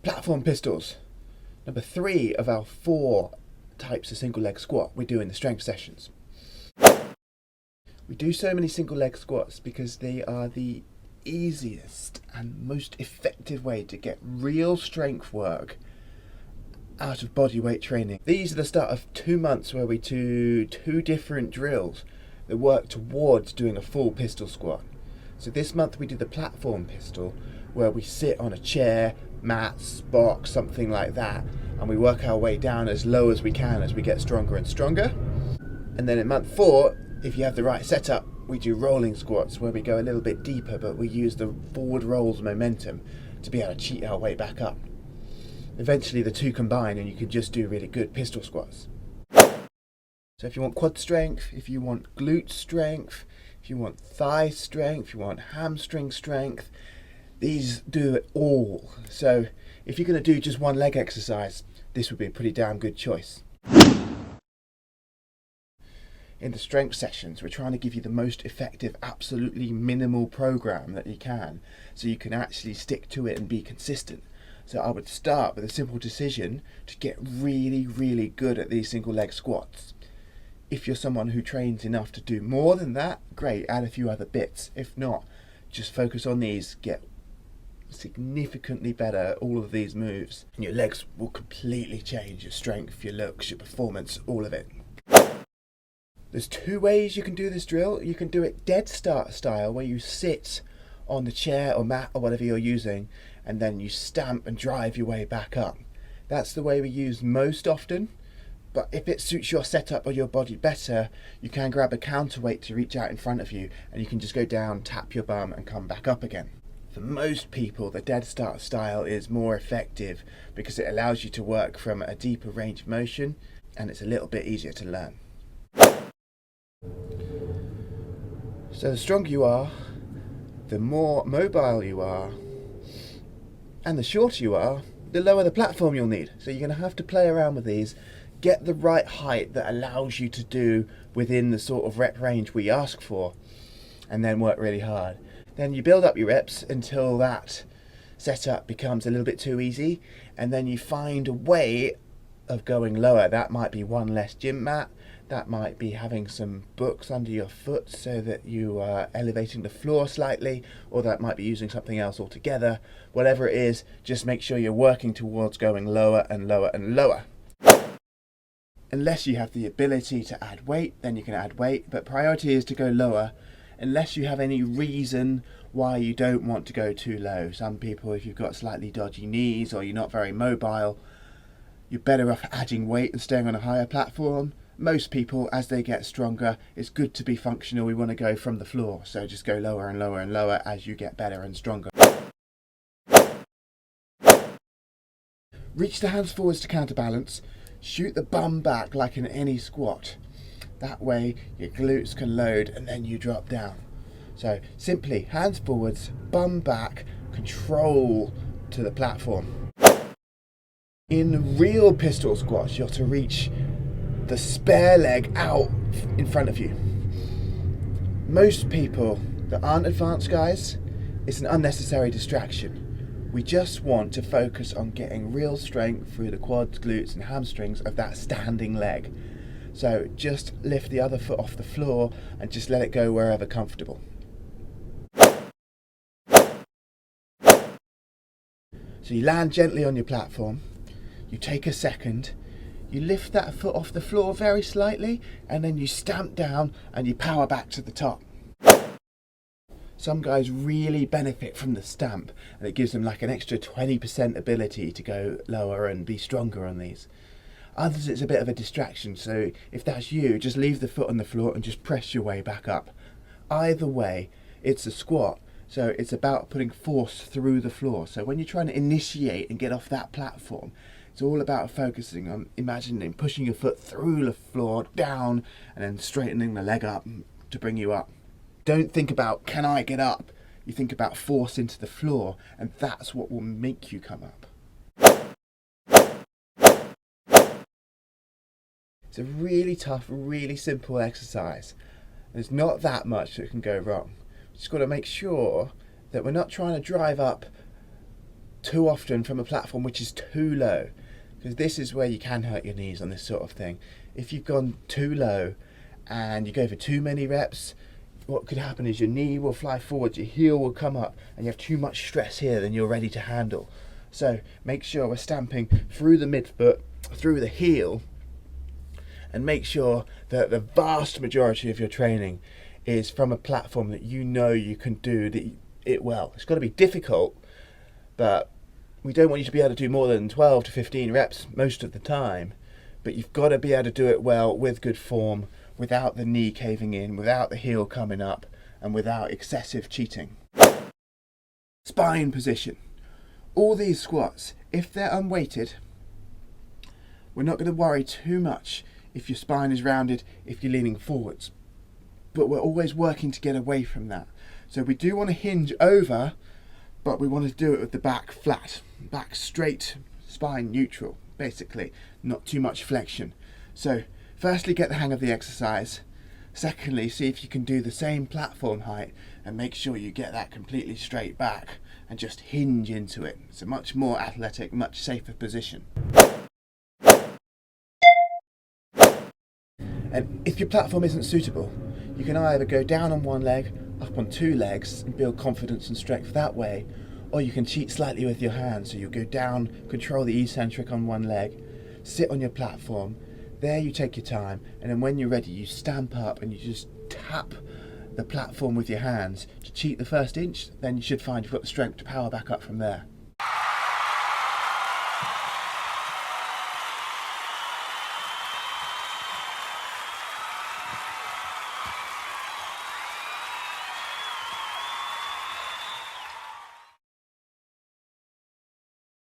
Platform pistols. Number 3 of our 4 types of single leg squat we do in the strength sessions. We do so many single leg squats because they are the easiest and most effective way to get real strength work out of body weight training. These are the start of 2 months where we do 2 different drills that work towards doing a full pistol squat. So this month we do the platform pistol, where we sit on a chair, mats, box, something like that, and we work our way down as low as we can as we get stronger and stronger. And then in month 4, if you have the right setup, we do rolling squats, where we go a little bit deeper, but we use the forward rolls momentum to be able to cheat our way back up. Eventually the 2 combine and you can just do really good pistol squats. So if you want quad strength, if you want glute strength, if you want thigh strength, if you want hamstring strength, these do it all. So if you're going to do just one leg exercise, this would be a pretty damn good choice. In the strength sessions, we're trying to give you the most effective, absolutely minimal program that you can, so you can actually stick to it and be consistent. So I would start with a simple decision to get really, really good at these single leg squats. If you're someone who trains enough to do more than that, great, add a few other bits. If not, just focus on these, get significantly better at all of these moves, and your legs will completely change: your strength, your looks, your performance, all of it. There's 2 ways you can do this drill. You can do it dead start style, where you sit on the chair or mat or whatever you're using, and then you stamp and drive your way back up. That's the way we use most often, but if it suits your setup or your body better, you can grab a counterweight to reach out in front of you, and you can just go down, tap your bum and come back up again. For most people, the dead start style is more effective because it allows you to work from a deeper range of motion, and it's a little bit easier to learn. So the stronger you are, the more mobile you are, and the shorter you are, the lower the platform you'll need. So you're going to have to play around with these, get the right height that allows you to do within the sort of rep range we ask for, and then work really hard. Then you build up your reps until that setup becomes a little bit too easy, and then you find a way of going lower. That might be one less gym mat, that might be having some books under your foot so that you are elevating the floor slightly, or that might be using something else altogether. Whatever it is, just make sure you're working towards going lower and lower and lower. Unless you have the ability to add weight, then you can add weight, but priority is to go lower, unless you have any reason why you don't want to go too low. Some people, if you've got slightly dodgy knees or you're not very mobile, you're better off adding weight and staying on a higher platform. Most people, as they get stronger, it's good to be functional. We want to go from the floor, so just go lower and lower and lower as you get better and stronger. Reach the hands forwards to counterbalance. Shoot the bum back like in any squat. That way your glutes can load and then you drop down. So simply hands forwards, bum back, control to the platform. In real pistol squats, you're to reach the spare leg out in front of you. Most people that aren't advanced guys, it's an unnecessary distraction. We just want to focus on getting real strength through the quads, glutes and hamstrings of that standing leg. So just lift the other foot off the floor and just let it go wherever comfortable. So you land gently on your platform, you take a second, you lift that foot off the floor very slightly, and then you stamp down and you power back to the top. Some guys really benefit from the stamp, and it gives them like an extra 20% ability to go lower and be stronger on these. Others, it's a bit of a distraction, so if that's you, just leave the foot on the floor and just press your way back up. Either way, it's a squat, so it's about putting force through the floor. So when you're trying to initiate and get off that platform, it's all about focusing on imagining pushing your foot through the floor, down, and then straightening the leg up to bring you up. Don't think about, can I get up? You think about force into the floor, and that's what will make you come up. It's a really tough, really simple exercise. There's not that much that can go wrong. We've just got to make sure that we're not trying to drive up too often from a platform which is too low, because this is where you can hurt your knees on this sort of thing. If you've gone too low and you go for too many reps, what could happen is your knee will fly forward, your heel will come up, and you have too much stress here than you're ready to handle. So make sure we're stamping through the midfoot, through the heel, and make sure that the vast majority of your training is from a platform that you know you can do it well. It's got to be difficult, but we don't want you to be able to do more than 12 to 15 reps most of the time, but you've got to be able to do it well with good form, without the knee caving in, without the heel coming up, and without excessive cheating. Spine position. All these squats, if they're unweighted, we're not going to worry too much if your spine is rounded, if you're leaning forwards. But we're always working to get away from that. So we do want to hinge over, but we want to do it with the back flat, back straight, spine neutral, basically, not too much flexion. So firstly, get the hang of the exercise. Secondly, see if you can do the same platform height and make sure you get that completely straight back and just hinge into it. It's a much more athletic, much safer position. And if your platform isn't suitable, you can either go down on one leg, up on two legs and build confidence and strength that way, or you can cheat slightly with your hands. So you go down, control the eccentric on one leg, sit on your platform. There you take your time, and then when you're ready you stamp up and you just tap the platform with your hands to cheat the first inch. Then you should find you've got the strength to power back up from there.